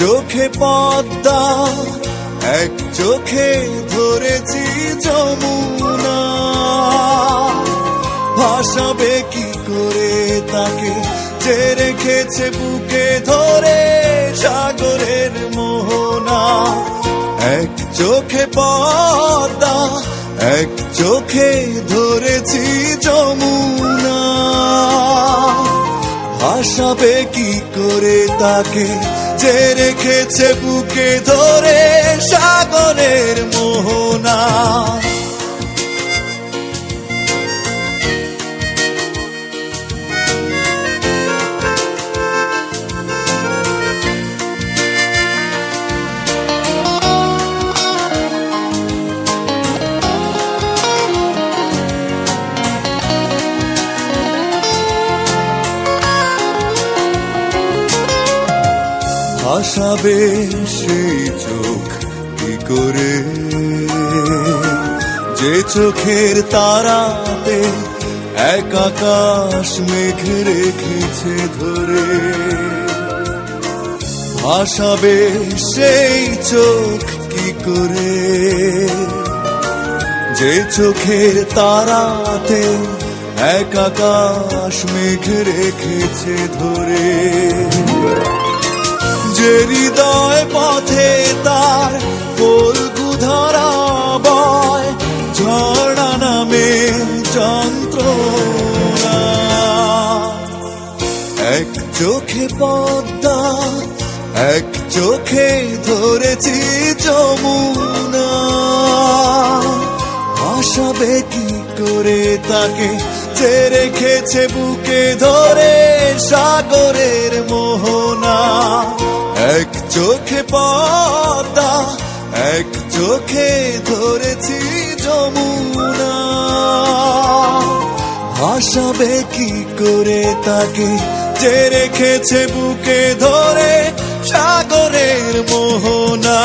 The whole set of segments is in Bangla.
চোখে পদ্মা, এক চোখে ধরেছি যমুনা। ভাসাবে কি করে তাকে, যে রেখেছে বুকে ধরে সাগরের মোহনা। এক চোখে পদ্মা, এক চোখে ধরেছি যমুনা। ভাসাবে কি করে তাকে, যে রেখেছে বুকে ধরে সাগরের মোহনা। ভাসাবে সেই চোখ কি করে, যে চোখের তারাতে এক আকাশ মেঘ রেখেছে ধরে। ভাসাবে সেই চোখ কি করে, যে চোখের তারাতে এক আকাশ মেঘ রেখেছে ধরে। যে হৃদয় পথে তার ফল্গু ধারা বয়, ঝর্ণা নামে যন্ত্রণা। এক চোখে পদ্মা, এক চোখে ধরেছি যমুনা। ভাসাবে কি করে তাকে, যে রেখেছে বুকে ধরে সাগরের মোহনা। এক চোখে পদ্মা, এক চোখে ধরেছি যমুনা। ভাসাবে কি করে তাকে, যে রেখেছে বুকে ধরে সাগরের মোহনা।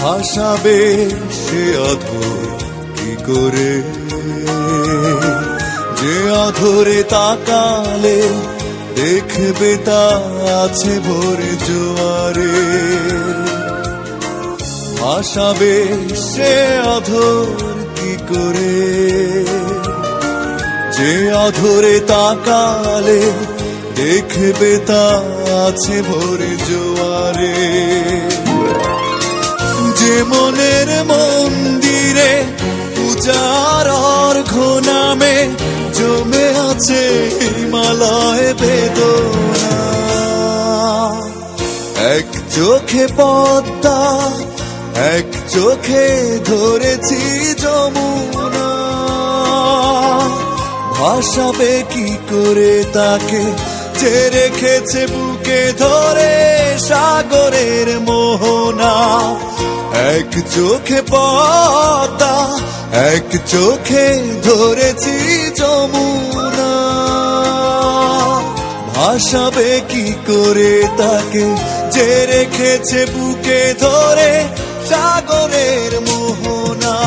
ভাসাবে সে অধর কি করে, যে অধরে তাকালে দেখবে তা আছে ভোরে জোয়ারে। ভাসাবে সে অধর কি করে, যে অধরে তাকালে দেখবে তা আছে ভোরে জোয়ারে। যে মনের মন্দিরে পূজার অর্ঘ নামে জমে আছে হিমালয় বেদনা। এক চোখে পদ্মা, এক চোখে ধরেছি যমুনা। ভাসাবে কি করে তাকে, যে রেখেছে বুকে ধরে সাগরের মোহনা। এক চোখে পদ্মা, এক চোখে ধরেছি যমুনা। ভাসাবে কি করে তাকে, যে রেখেছে বুকে ধরে সাগরের মোহনা।